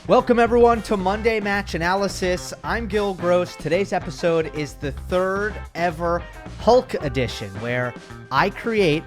Welcome everyone to Monday Match Analysis. I'm Gill Gross. Today's episode is the third ever Hulk edition, where I create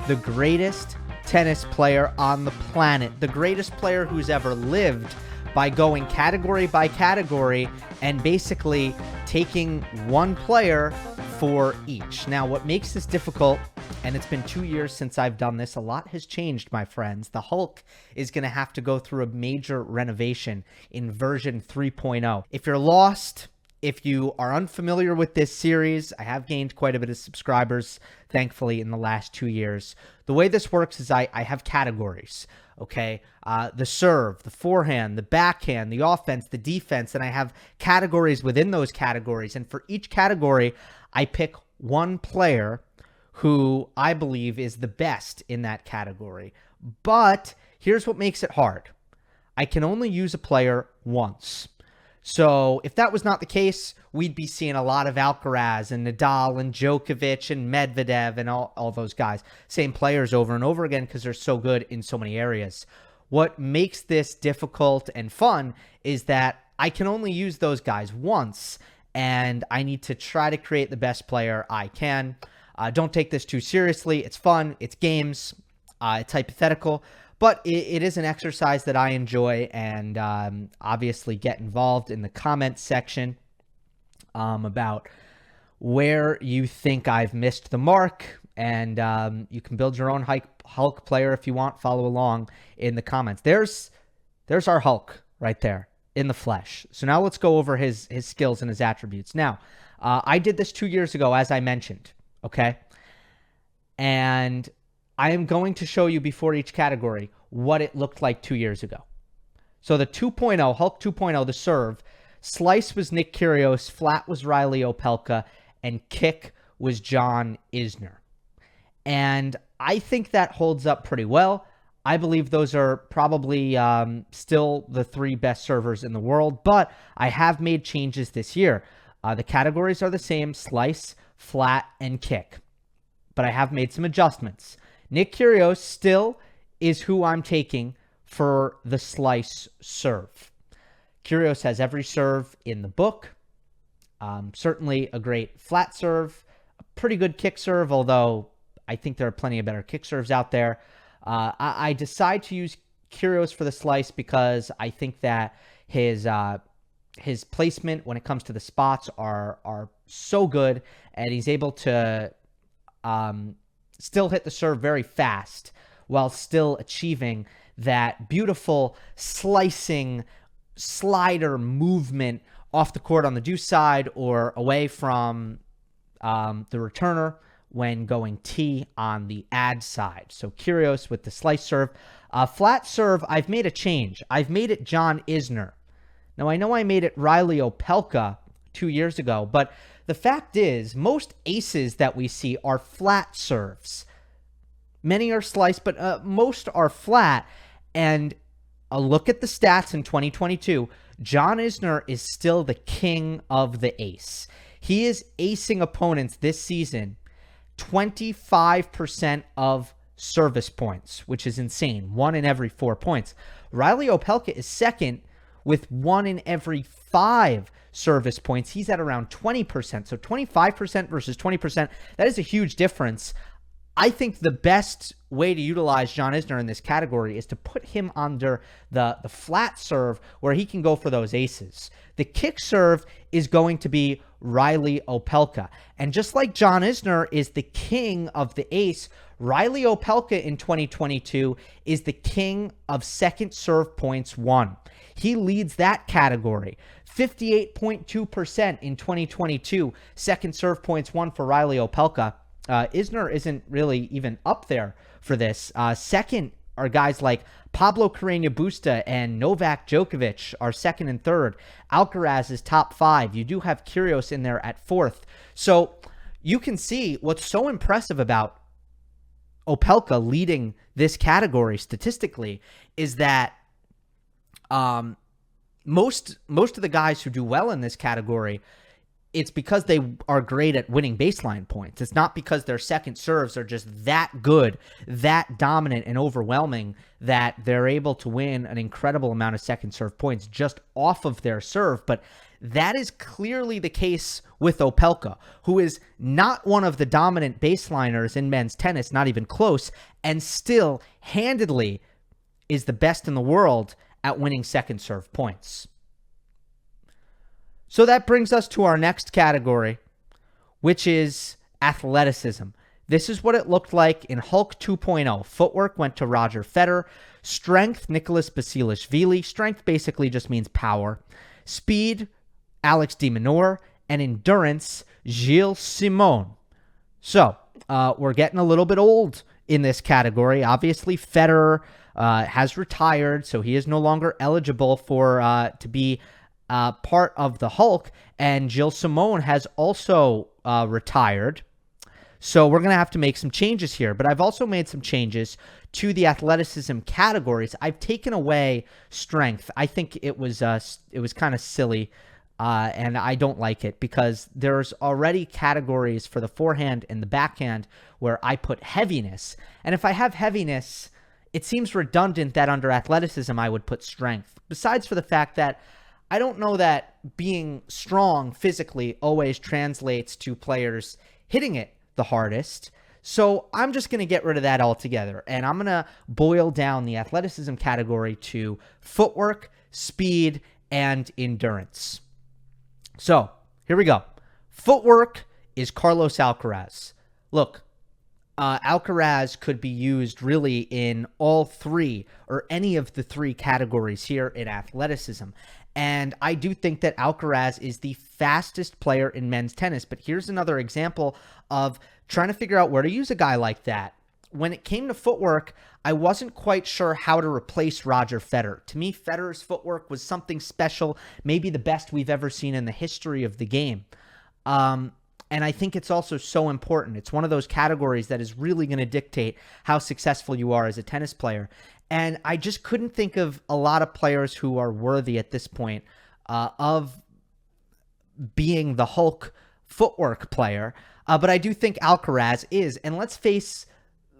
the greatest tennis player on the planet, the greatest player who's ever lived, by going category by category and basically taking one player for each. Now, what makes this difficult, and it's been 2 years since I've done this, a lot has changed, my friends. The Hulk is going to have to go through a major renovation in version 3.0. If you're lost, if you are unfamiliar with this series, I have gained quite a bit of subscribers, thankfully, in the last 2 years. The way this works is I have categories, okay? The serve, the forehand, the backhand, the offense, the defense, and I have categories within those categories. And for each category, I pick one player who I believe is the best in that category. But here's what makes it hard. I can only use a player once. So if that was not the case, we'd be seeing a lot of Alcaraz and Nadal and Djokovic and Medvedev and all those guys. Same players over and over again because they're so good in so many areas. What makes this difficult and fun is that I can only use those guys once, and I need to try to create the best player I can. Don't take this too seriously. It's fun. It's games. It's hypothetical. But it is an exercise that I enjoy, and obviously get involved in the comments section about where you think I've missed the mark. And you can build your own Hulk player if you want. Follow along in the comments. There's our Hulk right there in the flesh. So now let's go over his skills and his attributes. Now, I did this 2 years ago, as I mentioned, okay? And I am going to show you before each category what it looked like 2 years ago. So the 2.0, Hulk 2.0, the serve, slice was Nick Kyrgios, flat was Riley Opelka, and kick was John Isner. And I think that holds up pretty well. I believe those are probably still the three best servers in the world, but I have made changes this year. The categories are the same: slice, flat, and kick. But I have made some adjustments. Nick Kyrgios still is who I'm taking for the slice serve. Kyrgios has every serve in the book. Certainly a great flat serve, a pretty good kick serve, although I think there are plenty of better kick serves out there. I decide to use Kyrgios for the slice because I think that his placement when it comes to the spots are so good, and he's able to still hit the serve very fast while still achieving that beautiful slicing slider movement off the court on the deuce side or away from the returner when going T on the ad side. So Kyrgios with the slice serve. Flat serve, I've made a change. I've made it John Isner. Now, I know I made it Riley Opelka 2 years ago, but the fact is, most aces that we see are flat serves. Many are slice, but most are flat. And a look at the stats in 2022, John Isner is still the king of the ace. He is acing opponents this season 25% of service points, which is insane. 1 in every 4 points. Riley Opelka is second with 1 in every 5 service points. He's at around 20%. So 25% versus 20%. That is a huge difference. I think the best way to utilize John Isner in this category is to put him under the flat serve where he can go for those aces. The kick serve is going to be Riley Opelka. And just like John Isner is the king of the ace, Riley Opelka in 2022 is the king of second serve points won. He leads that category. 58.2% in 2022, second serve points won for Riley Opelka. Isner isn't really even up there for this. Second are guys like Pablo Carreño Busta and Novak Djokovic are second and third. Alcaraz is top 5. You do have Kyrgios in there at 4th. So you can see what's so impressive about Opelka leading this category statistically is that most of the guys who do well in this category it's because they are great at winning baseline points. It's not because their second serves are just that good, that dominant and overwhelming that they're able to win an incredible amount of second serve points just off of their serve. But that is clearly the case with Opelka, who is not one of the dominant baseliners in men's tennis, not even close, and still handedly is the best in the world at winning second serve points. So that brings us to our next category, which is athleticism. This is what it looked like in Hulk 2.0. Footwork went to Roger Federer. Strength, Nicholas Basilashvili. Strength basically just means power. Speed, Alex de Minaur. And endurance, Gilles Simon. So we're getting a little bit old in this category. Obviously, Federer has retired, so he is no longer eligible for to be part of the Hulk, and Gilles Simon has also retired. So we're going to have to make some changes here. But I've also made some changes to the athleticism categories. I've taken away strength. I think it was kind of silly, and I don't like it because there's already categories for the forehand and the backhand where I put heaviness. And if I have heaviness, it seems redundant that under athleticism I would put strength. Besides for the fact that I don't know that being strong physically always translates to players hitting it the hardest. So I'm just going to get rid of that altogether. And I'm going to boil down the athleticism category to footwork, speed, and endurance. So here we go. Footwork is Carlos Alcaraz. Look, Alcaraz could be used really in all three or any of the three categories here in athleticism. And I do think that Alcaraz is the fastest player in men's tennis. But here's another example of trying to figure out where to use a guy like that. When it came to footwork, I wasn't quite sure how to replace Roger Federer. To me, Federer's footwork was something special, maybe the best we've ever seen in the history of the game. And I think it's also so important. It's one of those categories that is really going to dictate how successful you are as a tennis player. And I just couldn't think of a lot of players who are worthy at this point of being the Hulk footwork player. But I do think Alcaraz is. And let's face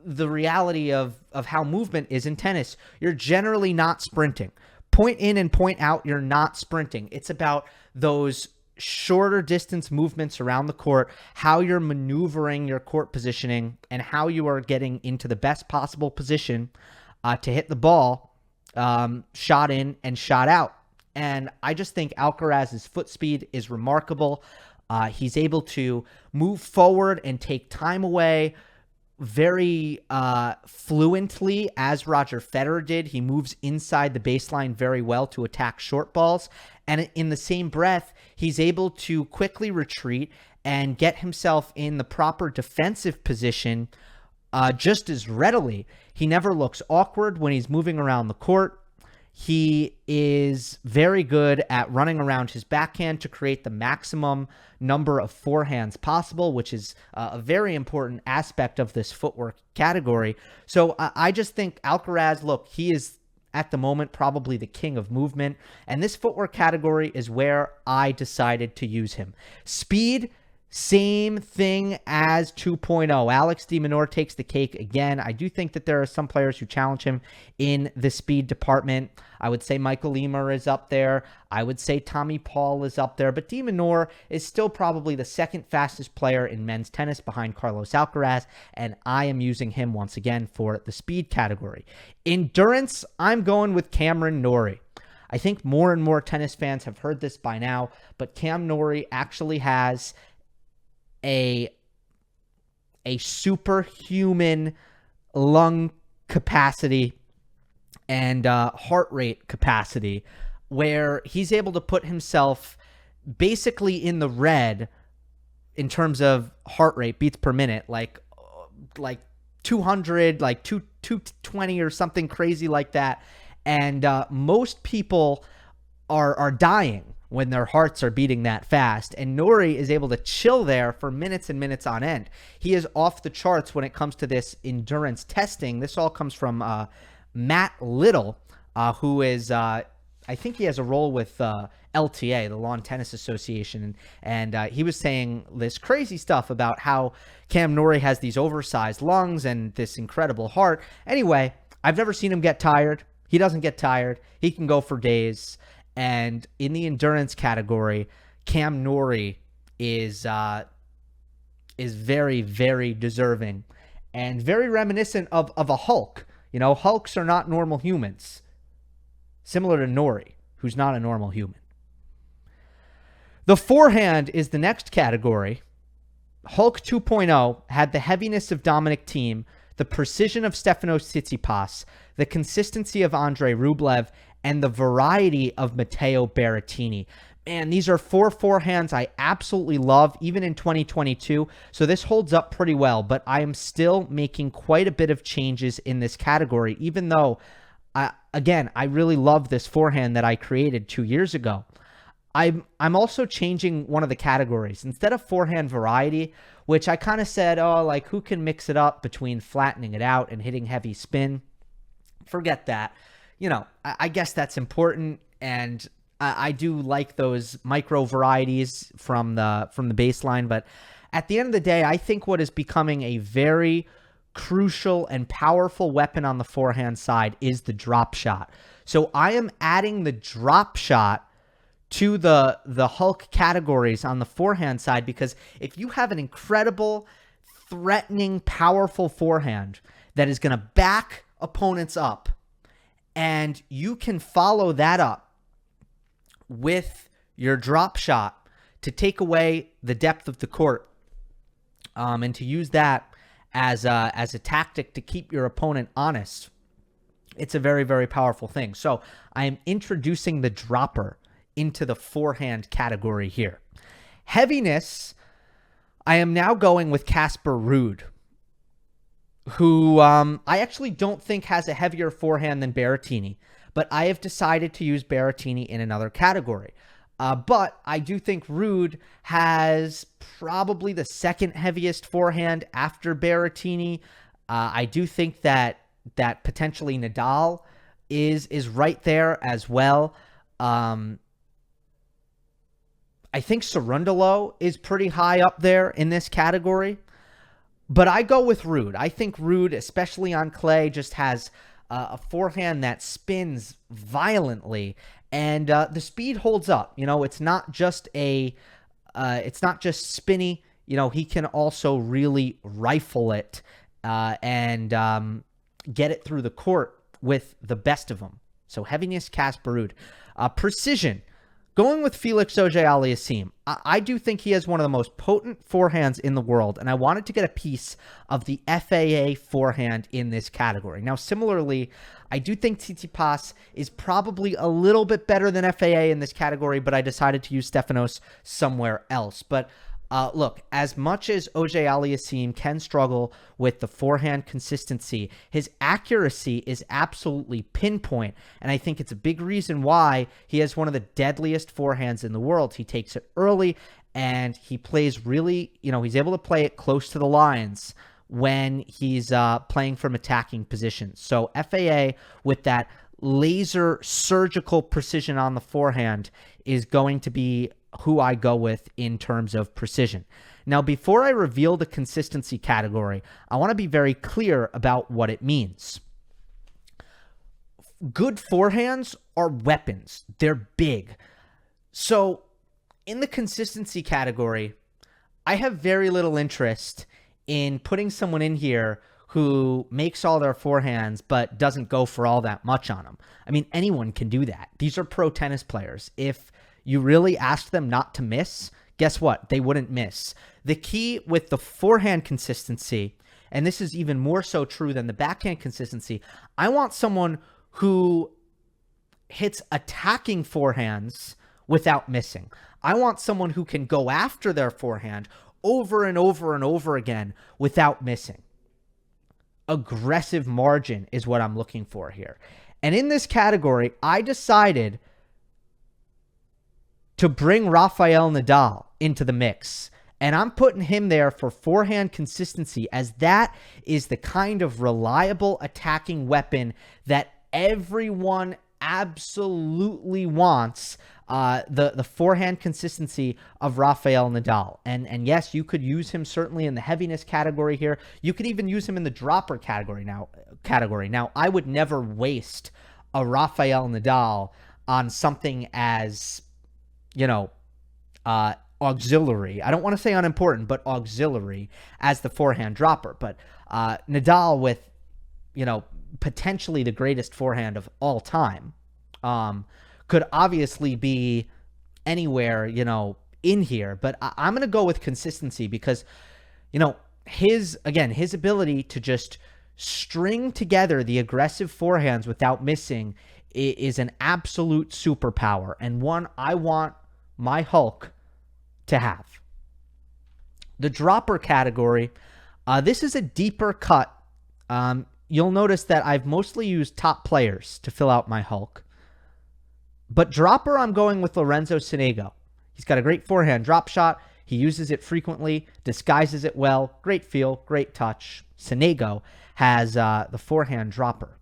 the reality of how movement is in tennis. You're generally not sprinting. Point in and point out, you're not sprinting. It's about those shorter distance movements around the court, how you're maneuvering your court positioning, and how you are getting into the best possible position to hit the ball, shot in and shot out. And I just think Alcaraz's foot speed is remarkable. He's able to move forward and take time away very fluently, as Roger Federer did. He moves inside the baseline very well to attack short balls. And in the same breath, he's able to quickly retreat and get himself in the proper defensive position just as readily. He never looks awkward when he's moving around the court. He is very good at running around his backhand to create the maximum number of forehands possible, which is a very important aspect of this footwork category. So I just think Alcaraz, look, he is at the moment probably the king of movement, and this footwork category is where I decided to use him. Speed, same thing as 2.0. Alex de Minaur takes the cake again. I do think that there are some players who challenge him in the speed department. I would say Michael Emer is up there. I would say Tommy Paul is up there. But de Minaur is still probably the second fastest player in men's tennis behind Carlos Alcaraz, and I am using him once again for the speed category. Endurance, I'm going with Cameron Norrie. I think more and more tennis fans have heard this by now, but Cam Norrie actually has a superhuman lung capacity and heart rate capacity where he's able to put himself basically in the red in terms of heart rate, beats per minute, like 200, like 220 or something crazy like that. And most people are dying when their hearts are beating that fast. And Norrie is able to chill there for minutes and minutes on end. He is off the charts when it comes to this endurance testing. This all comes from Matt Little, who is, I I think he has a role with LTA, the Lawn Tennis Association, and he was saying this crazy stuff about how Cam Norrie has these oversized lungs and this incredible heart. Anyway, I've never seen him get tired. He doesn't get tired. He can go for days. And in the endurance category, Cam Norrie is very, very deserving and very reminiscent of a Hulk. You know, Hulks are not normal humans. Similar to Norrie, who's not a normal human. The forehand is the next category. Hulk 2.0 had the heaviness of Dominic Thiem, the precision of Stefanos Tsitsipas, the consistency of Andrei Rublev, and the variety of Matteo Berrettini. Man, these are 4 forehands I absolutely love, even in 2022. So this holds up pretty well, but I am still making quite a bit of changes in this category, even though, again, I really love this forehand that I created 2 years ago. I'm also changing one of the categories. Instead of forehand variety, which I kind of said, oh, like who can mix it up between flattening it out and hitting heavy spin? Forget that. You know, I guess that's important, and I do like those micro varieties from the baseline. But at the end of the day, I think what is becoming a very crucial and powerful weapon on the forehand side is the drop shot. So I am adding the drop shot to the Hulk categories on the forehand side, because if you have an incredible, threatening, powerful forehand that is going to back opponents up, and you can follow that up with your drop shot to take away the depth of the court, and to use that as a tactic to keep your opponent honest, it's a very, very powerful thing. So I am introducing the dropper into the forehand category here. Heaviness, I am now going with Casper Ruud, who I actually don't think has a heavier forehand than Berrettini, but I have decided to use Berrettini in another category. But I do think Ruud has probably the second heaviest forehand after Berrettini. I do think that potentially Nadal is right there as well. I think Cerundolo is pretty high up there in this category. But I go with Ruud. I think Ruud, especially on clay, just has a forehand that spins violently, and the speed holds up. You know, it's not just spinny. You know, he can also really rifle it and get it through the court with the best of them. So heaviness, Casper Ruud. Precision. Going with Felix Auger-Aliassime, I do think he has one of the most potent forehands in the world, and I wanted to get a piece of the FAA forehand in this category. Now, similarly, I do think Tsitsipas is probably a little bit better than FAA in this category, but I decided to use Stefanos somewhere else. But look, as much as Auger-Aliassime can struggle with the forehand consistency, his accuracy is absolutely pinpoint, and I think it's a big reason why he has one of the deadliest forehands in the world. He takes it early, and he plays really, you know, he's able to play it close to the lines when he's playing from attacking positions. So FAA, with that laser surgical precision on the forehand, is going to be who I go with in terms of precision. Now, before I reveal the consistency category, I want to be very clear about what it means. Good forehands are weapons. They're big. So in the consistency category, I have very little interest in putting someone in here who makes all their forehands but doesn't go for all that much on them. I mean, anyone can do that. These are pro tennis players. If you really asked them not to miss, guess what? They wouldn't miss. The key with the forehand consistency, and this is even more so true than the backhand consistency, I want someone who hits attacking forehands without missing. I want someone who can go after their forehand over and over and over again without missing. Aggressive margin is what I'm looking for here. And in this category, I decided to bring Rafael Nadal into the mix. And I'm putting him there for forehand consistency, as that is the kind of reliable attacking weapon that everyone absolutely wants the forehand consistency of Rafael Nadal. And yes, you could use him certainly in the heaviness category here. You could even use him in the dropper category now. Now, I would never waste a Rafael Nadal on something as, auxiliary. I don't want to say unimportant, but auxiliary as the forehand dropper. But Nadal with, potentially the greatest forehand of all time, could obviously be anywhere, in here. But I'm going to go with consistency because, his ability to just string together the aggressive forehands without missing is an absolute superpower, and one I want my Hulk to have. The dropper category, this is a deeper cut. You'll notice that I've mostly used top players to fill out my Hulk. But dropper, I'm going with Lorenzo Sonego. He's got a great forehand drop shot. He uses it frequently, disguises it well. Great feel, great touch. Sonego has the forehand dropper.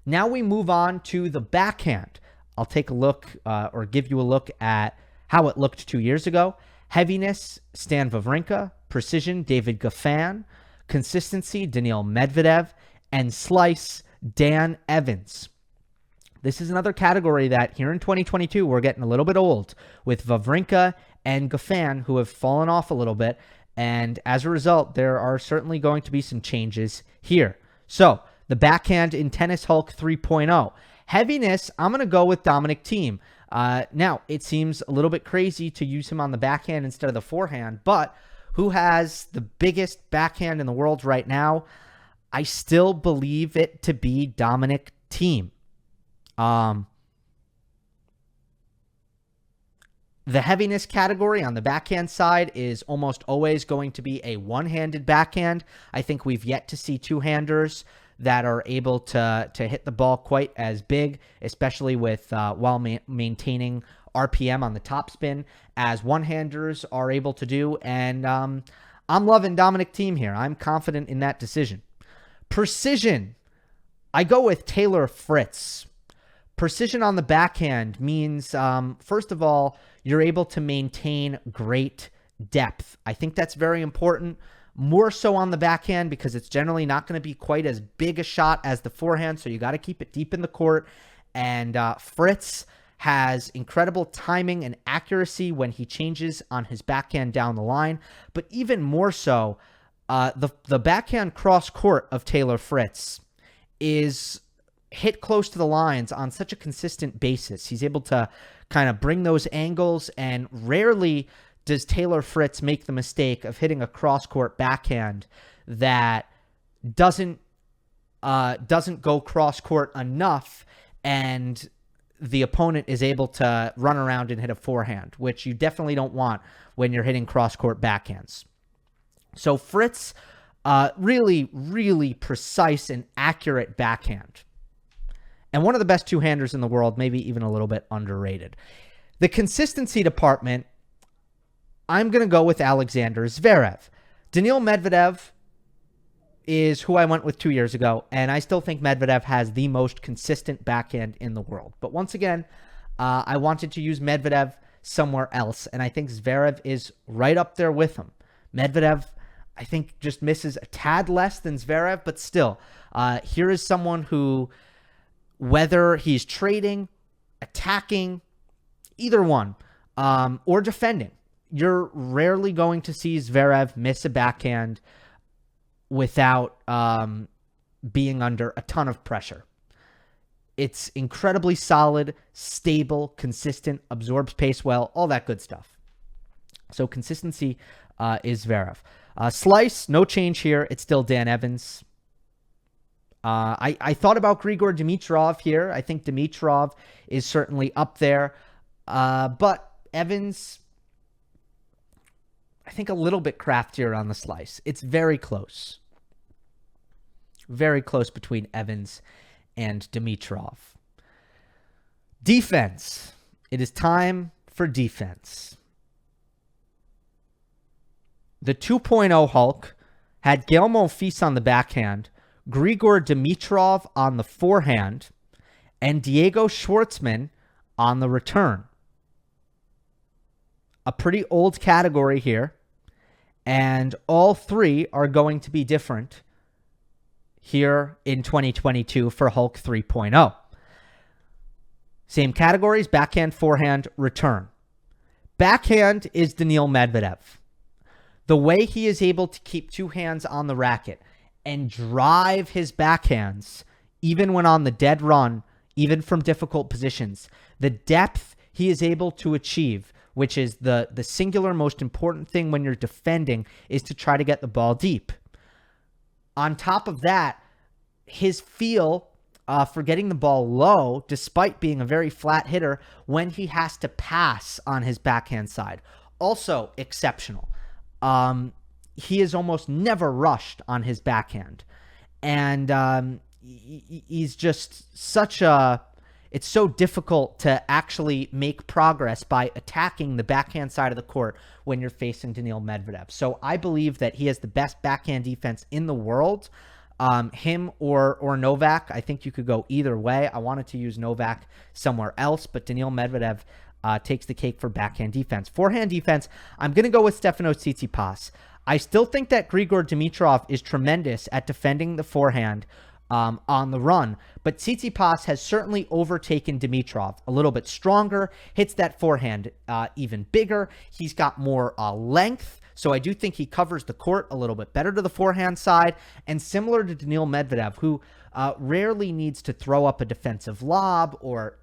Now we move on to the backhand. I'll take a look or give you a look at how it looked 2 years ago. Heaviness, Stan Wawrinka. Precision, David Goffin. Consistency, Daniil Medvedev. And slice, Dan Evans. This is another category that here in 2022, we're getting a little bit old with Wawrinka and Goffin, who have fallen off a little bit. And as a result, there are certainly going to be some changes here. So the backhand in Tennis Hulk 3.0. Heaviness, I'm going to go with Dominic Thiem. Now, it seems a little bit crazy to use him on the backhand instead of the forehand, but who has the biggest backhand in the world right now? I still believe it to be Dominic Thiem. The heaviness category on the backhand side is almost always going to be a one-handed backhand. I think we've yet to see two-handers that are able to hit the ball quite as big, especially with while maintaining RPM on the topspin, as one-handers are able to do. And I'm loving Dominic Thiem here. I'm confident in that decision. Precision, I go with Taylor Fritz. Precision on the backhand means, first of all, you're able to maintain great depth. I think that's very important, more so on the backhand because it's generally not going to be quite as big a shot as the forehand, so you got to keep it deep in the court. And Fritz has incredible timing and accuracy when he changes on his backhand down the line, but even more so, the backhand cross court of Taylor Fritz is hit close to the lines on such a consistent basis. He's able to kind of bring those angles, and rarely does Taylor Fritz make the mistake of hitting a cross-court backhand that doesn't go cross-court enough, and the opponent is able to run around and hit a forehand, which you definitely don't want when you're hitting cross-court backhands. So Fritz, really, really precise and accurate backhand. And one of the best two-handers in the world, maybe even a little bit underrated. The consistency department, I'm going to go with Alexander Zverev. Daniil Medvedev is who I went with 2 years ago, and I still think Medvedev has the most consistent backhand in the world. But once again, I wanted to use Medvedev somewhere else, and I think Zverev is right up there with him. Medvedev, I think, just misses a tad less than Zverev, but still, here is someone who, whether he's trading, attacking, either one, or defending, you're rarely going to see Zverev miss a backhand without being under a ton of pressure. It's incredibly solid, stable, consistent, absorbs pace well, all that good stuff. So consistency is Zverev. Slice, no change here. It's still Dan Evans. I thought about Grigor Dimitrov here. I think Dimitrov is certainly up there. But Evans, I think a little bit craftier on the slice. It's very close. Very close between Evans and Dimitrov. Defense. It is time for defense. The 2.0 Hulk had Gael Monfils on the backhand, Grigor Dimitrov on the forehand, and Diego Schwartzman on the return. A pretty old category here, and all three are going to be different here in 2022 for Hulk 3.0. Same categories: backhand, forehand, return. Backhand is Daniil Medvedev. The way he is able to keep two hands on the racket and drive his backhands, even when on the dead run, even from difficult positions, the depth he is able to achieve, which is the singular most important thing when you're defending, is to try to get the ball deep. On top of that, his feel for getting the ball low, despite being a very flat hitter, when he has to pass on his backhand side, also exceptional. He is almost never rushed on his backhand. And he's just such a... It's so difficult to actually make progress by attacking the backhand side of the court when you're facing Daniil Medvedev. So I believe that he has the best backhand defense in the world. Him or Novak, I think you could go either way. I wanted to use Novak somewhere else, but Daniil Medvedev takes the cake for backhand defense. Forehand defense, I'm going to go with Stefanos Tsitsipas. I still think that Grigor Dimitrov is tremendous at defending the forehand on the run, but Tsitsipas has certainly overtaken Dimitrov. A little bit stronger, hits that forehand even bigger. He's got more length, so I do think he covers the court a little bit better to the forehand side, and similar to Daniil Medvedev, who rarely needs to throw up a defensive lob or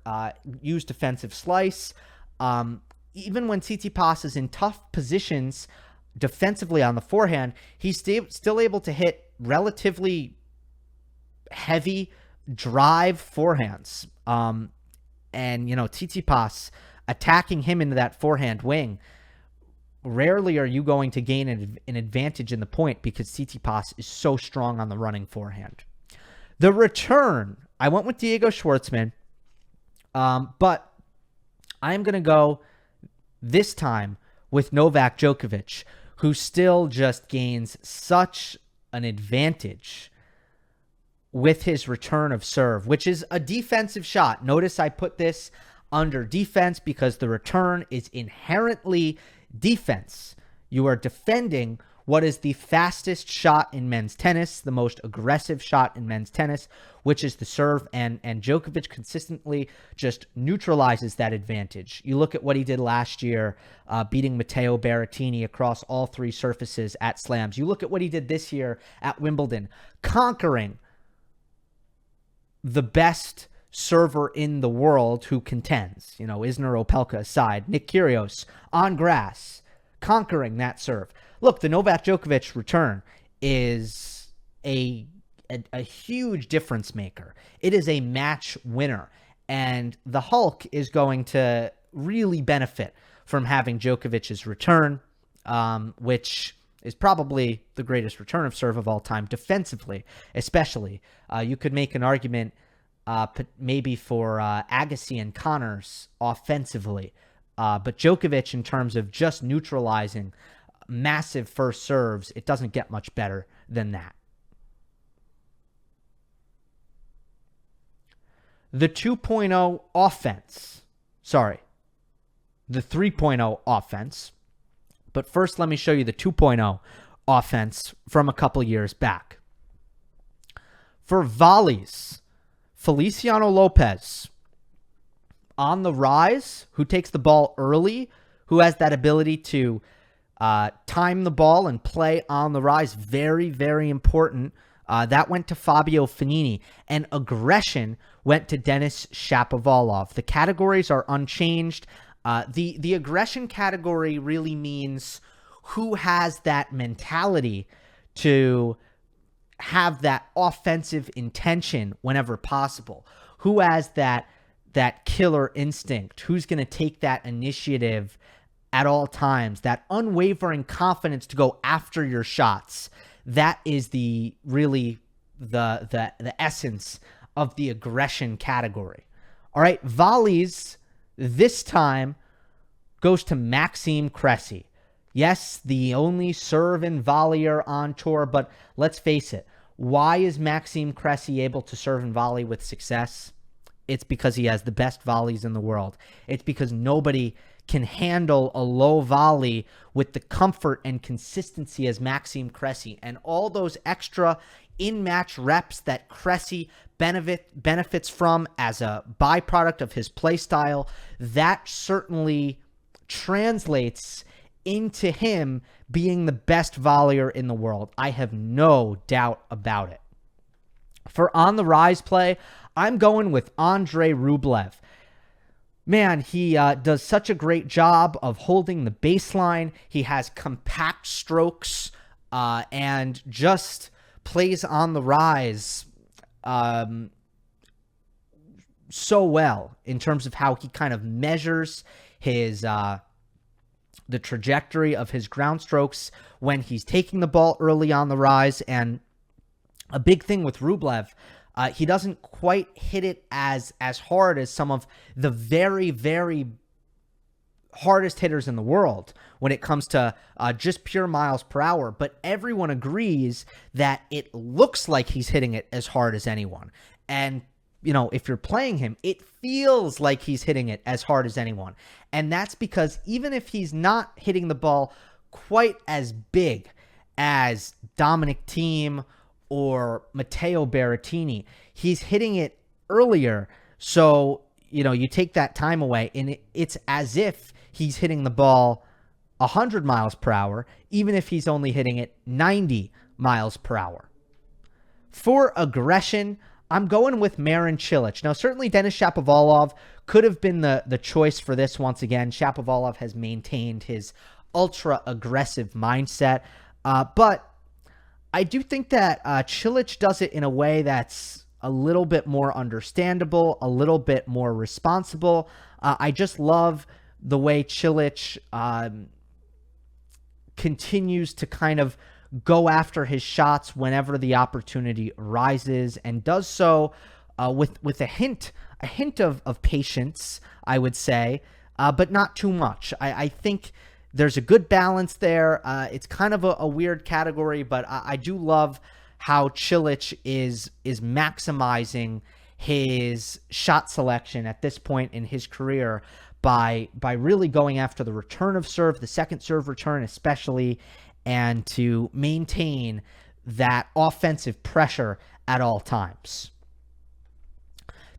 use defensive slice. Even when Tsitsipas is in tough positions defensively on the forehand, he's still able to hit relatively heavy drive forehands. And, you know, Tsitsipas attacking him into that forehand wing, rarely are you going to gain an advantage in the point because Tsitsipas is so strong on the running forehand. The return, I went with Diego Schwartzman, but I'm going to go this time with Novak Djokovic, who still just gains such an advantage with his return of serve, which is a defensive shot. Notice I put this under defense because the return is inherently defense. You are defending what is the fastest shot in men's tennis, the most aggressive shot in men's tennis, which is the serve, and Djokovic consistently just neutralizes that advantage. You look at what he did last year, beating Matteo Berrettini across all three surfaces at slams. You look at what he did this year at Wimbledon, conquering the best server in the world who contends, you know, Isner Opelka aside, Nick Kyrgios on grass, conquering that serve. Look, the Novak Djokovic return is a huge difference maker. It is a match winner, and the Hulk is going to really benefit from having Djokovic's return, which is probably the greatest return of serve of all time, defensively especially. You could make an argument maybe for Agassi and Connors offensively, but Djokovic, in terms of just neutralizing massive first serves, it doesn't get much better than that. The 2.0 offense. Sorry, the 3.0 offense. But first, let me show you the 2.0 offense from a couple years back. For volleys, Feliciano Lopez on the rise, who takes the ball early, who has that ability to time the ball and play on the rise. Very, very important. That went to Fabio Fognini. And aggression went to Denis Shapovalov. The categories are unchanged. The aggression category really means who has that mentality to have that offensive intention whenever possible. Who has that killer instinct? Who's going to take that initiative at all times? That unwavering confidence to go after your shots. That is the essence of the aggression category. All right, volleys this time goes to Maxime Cressy. Yes, the only serve and volleyer on tour, but let's face it. Why is Maxime Cressy able to serve and volley with success? it's because he has the best volleys in the world. It's because nobody can handle a low volley with the comfort and consistency as Maxime Cressy. And all those extra in-match reps that Cressy benefits from as a byproduct of his play style, that certainly translates into him being the best volleyer in the world. I have no doubt about it. For on the rise play, I'm going with Andrei Rublev. Man, he does such a great job of holding the baseline. He has compact strokes and just plays on the rise so well in terms of how he kind of measures his the trajectory of his ground strokes when he's taking the ball early on the rise. And a big thing with Rublev, he doesn't quite hit it as hard as some of the very, very hardest hitters in the world when it comes to just pure miles per hour. But everyone agrees that it looks like he's hitting it as hard as anyone. And, you know, if you're playing him, it feels like he's hitting it as hard as anyone. And that's because even if he's not hitting the ball quite as big as Dominic Thiem or Matteo Berrettini, he's hitting it earlier. So, you know, you take that time away and it's as if he's hitting the ball 100 miles per hour, even if he's only hitting it 90 miles per hour. For aggression, I'm going with Marin Cilic. Now, certainly Denis Shapovalov could have been the choice for this once again. Shapovalov has maintained his ultra-aggressive mindset. But I do think that Cilic does it in a way that's a little bit more understandable, a little bit more responsible. I just love the way Cilic continues to kind of go after his shots whenever the opportunity arises, and does so with a hint of patience, I would say, but not too much. I think there's a good balance there. It's kind of a weird category, but I do love how Cilic is maximizing his shot selection at this point in his career by really going after the return of serve, the second serve return especially, and to maintain that offensive pressure at all times.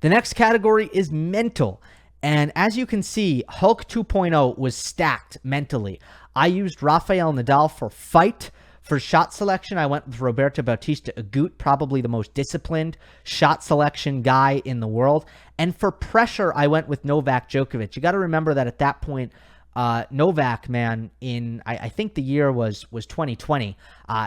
The next category is mental. And as you can see, Hulk 2.0 was stacked mentally. I used Rafael Nadal for fight. For shot selection, I went with Roberto Bautista Agut, probably the most disciplined shot selection guy in the world. And for pressure, I went with Novak Djokovic. You got to remember that at that point, Novak, man, in I think the year was 2020.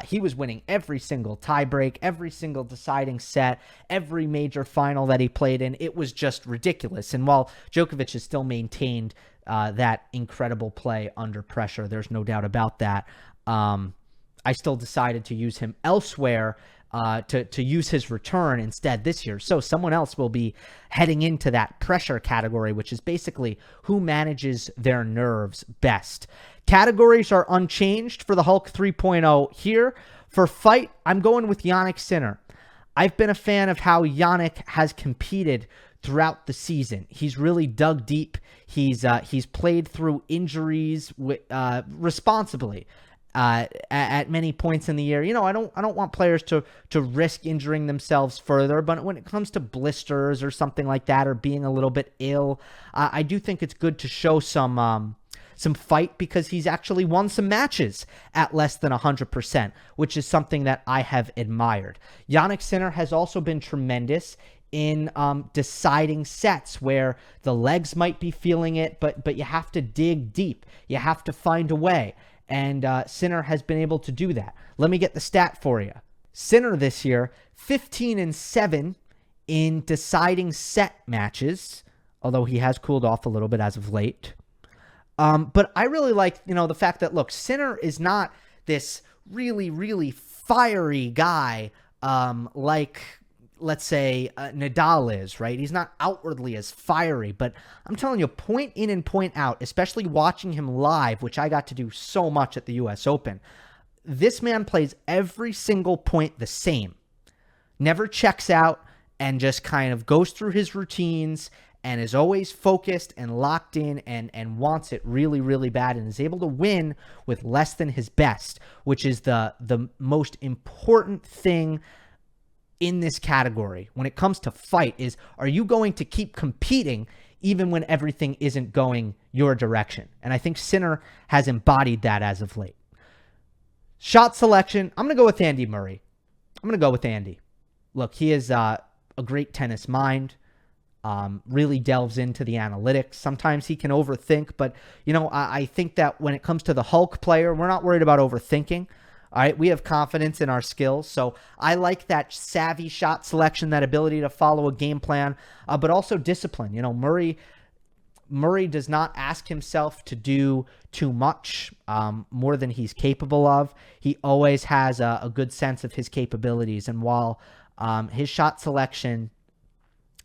He was winning every single tiebreak, every single deciding set, every major final that he played in. It was just ridiculous. And while Djokovic has still maintained that incredible play under pressure, there's no doubt about that. I still decided to use him elsewhere, to use his return instead this year. So someone else will be heading into that pressure category, which is basically who manages their nerves best. Categories are unchanged for the Hulk 3.0 here. For fight, I'm going with Jannik Sinner. I've been a fan of how Jannik has competed throughout the season. He's really dug deep. He's played through injuries responsibly. At many points in the year. You know, I don't want players to risk injuring themselves further, but when it comes to blisters or something like that, or being a little bit ill, I do think it's good to show some fight, because he's actually won some matches at less than 100%, which is something that I have admired. Jannik Sinner has also been tremendous in deciding sets where the legs might be feeling it, but you have to dig deep. You have to find a way. And Sinner has been able to do that. Let me get the stat for you. Sinner this year, 15-7 in deciding set matches, although he has cooled off a little bit as of late. But I really like, the fact that, look, Sinner is not this really, really fiery guy like, let's say, Nadal is, right? He's not outwardly as fiery, but I'm telling you, point in and point out, especially watching him live, which I got to do so much at the US Open, this man plays every single point the same, never checks out, and just kind of goes through his routines and is always focused and locked in and wants it really, really bad and is able to win with less than his best, which is the most important thing in this category when it comes to fight is, are you going to keep competing even when everything isn't going your direction? And I think Sinner has embodied that as of late. Shot selection, I'm going to go with Andy Murray. I'm going to go with Andy. Look, he is a great tennis mind, really delves into the analytics. Sometimes he can overthink, but, I think that when it comes to the Hulk player, we're not worried about overthinking. All right, we have confidence in our skills, so I like that savvy shot selection, that ability to follow a game plan, but also discipline. Murray does not ask himself to do too much, more than he's capable of. He always has a good sense of his capabilities, and while his shot selection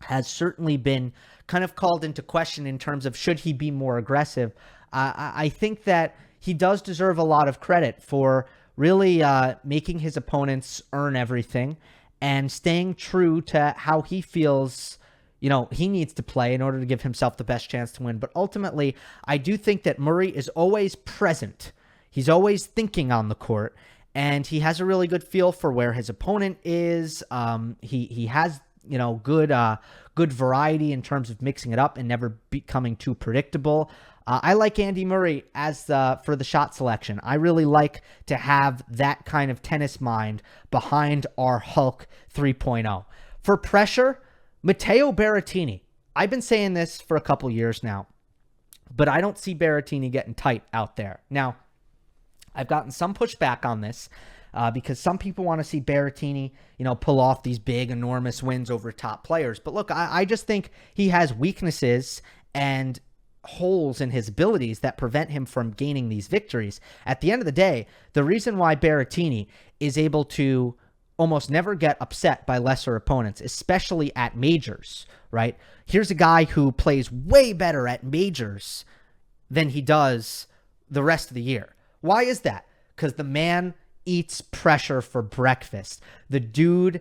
has certainly been kind of called into question in terms of should he be more aggressive, I think that he does deserve a lot of credit for really making his opponents earn everything and staying true to how he feels, he needs to play in order to give himself the best chance to win. But ultimately, I do think that Murray is always present. He's always thinking on the court, and he has a really good feel for where his opponent is. He has, good variety in terms of mixing it up and never becoming too predictable. I like Andy Murray for the shot selection. I really like to have that kind of tennis mind behind our Hulk 3.0. For pressure, Matteo Berrettini. I've been saying this for a couple years now, but I don't see Berrettini getting tight out there. Now, I've gotten some pushback on this because some people want to see Berrettini, pull off these big, enormous wins over top players. But look, I just think he has weaknesses and holes in his abilities that prevent him from gaining these victories. At the end of the day, the reason why Berrettini is able to almost never get upset by lesser opponents, especially at majors, right? Here's a guy who plays way better at majors than he does the rest of the year. Why is that? Because the man eats pressure for breakfast. The dude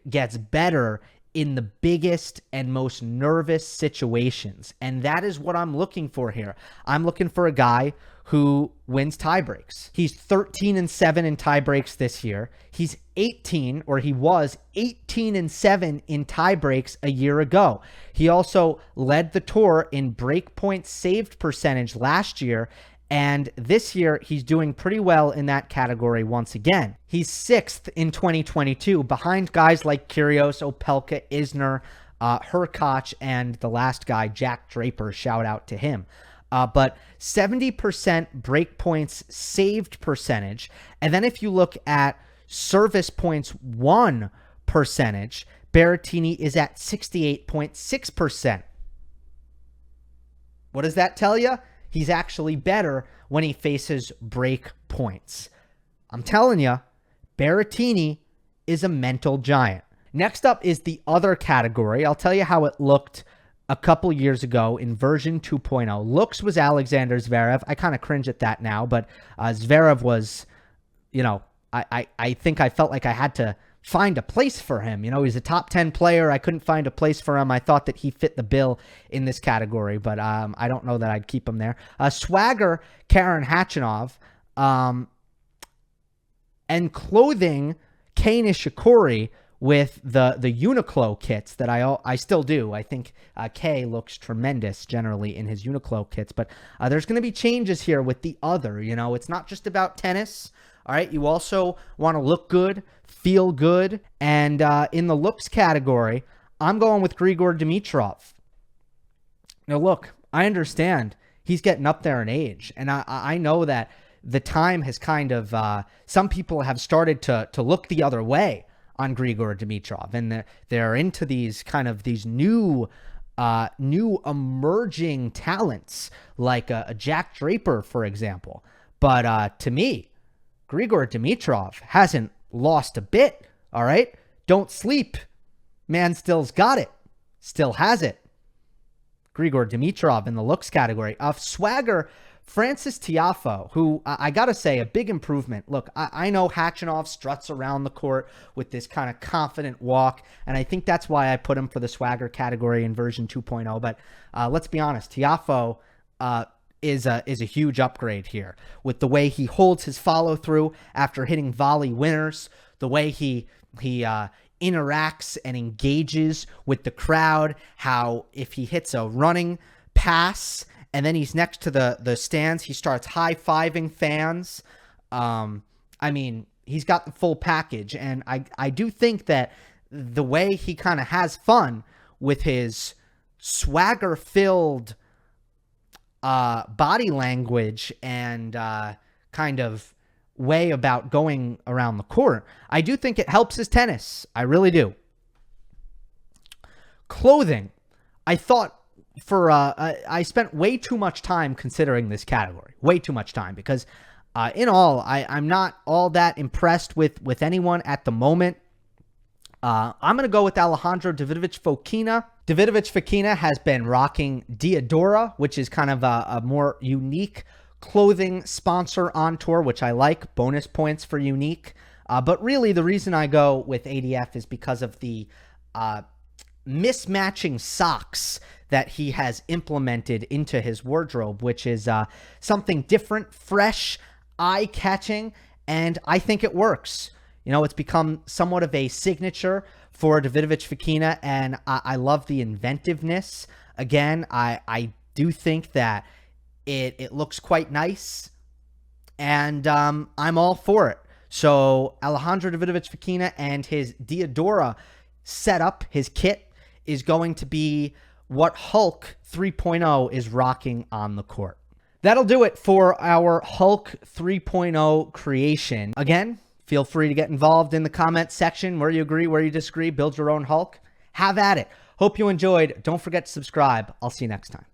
gets better in the biggest and most nervous situations. And that is what I'm looking for here. I'm looking for a guy who wins tie breaks. He's 13-7 in tie breaks this year. He was 18-7 in tie breaks a year ago. He also led the tour in break points saved percentage last year. And this year, he's doing pretty well in that category once again. He's 6th in 2022, behind guys like Kyrgios, Opelka, Isner, Hurkacz, and the last guy, Jack Draper. Shout out to him. But 70% break points saved percentage. And then if you look at service points won percentage, Berrettini is at 68.6%. What does that tell you? He's actually better when he faces break points. I'm telling you, Berrettini is a mental giant. Next up is the other category. I'll tell you how it looked a couple years ago in version 2.0. Looks was Alexander Zverev. I kind of cringe at that now, but Zverev was, I think I felt like I had to find a place for him. He's a top 10 player. I couldn't find a place for him. I thought that he fit the bill in this category, but I don't know that I'd keep him there. Swagger, Karen Khachanov, and clothing Kei Nishikori with the Uniqlo kits that I still do. I think Kei looks tremendous generally in his Uniqlo kits, but there's going to be changes here with the other. It's not just about tennis. All right, you also want to look good, feel good, and in the looks category, I'm going with Grigor Dimitrov. Now, look, I understand he's getting up there in age, and I know that the time has kind of, some people have started to look the other way on Grigor Dimitrov, and they're into these new emerging talents like a Jack Draper, for example. But to me, Grigor Dimitrov hasn't lost a bit, all right? Don't sleep. Man still's got it. Still has it. Grigor Dimitrov in the looks category. Swagger, Francis Tiafoe, who I got to say, a big improvement. Look, I know Khachanov struts around the court with this kind of confident walk, and I think that's why I put him for the swagger category in version 2.0. But let's be honest, Tiafoe is a huge upgrade here with the way he holds his follow through after hitting volley winners, the way he interacts and engages with the crowd, how if he hits a running pass and then he's next to the stands, he starts high-fiving fans. I mean, he's got the full package, and I do think that the way he kind of has fun with his swagger-filled body language and kind of way about going around the court, I do think it helps his tennis. I really do. Clothing. I thought I spent way too much time considering this category. Way too much time because in all, I'm not all that impressed with anyone at the moment. I'm going to go with Alejandro Davidovich Fokina. Davidovich Fokina has been rocking Diadora, which is kind of a more unique clothing sponsor on tour, which I like. Bonus points for unique. But really, the reason I go with ADF is because of the mismatching socks that he has implemented into his wardrobe, which is something different, fresh, eye-catching, and I think it works. You know, it's become somewhat of a signature for Davidovich Fokina, and I love the inventiveness. Again, I do think that it looks quite nice, and I'm all for it. So Alejandro Davidovich Fokina and his Diadora setup, his kit, is going to be what Hulk 3.0 is rocking on the court. That'll do it for our Hulk 3.0 creation. Again, feel free to get involved in the comment section where you agree, where you disagree, build your own Hulk. Have at it. Hope you enjoyed. Don't forget to subscribe. I'll see you next time.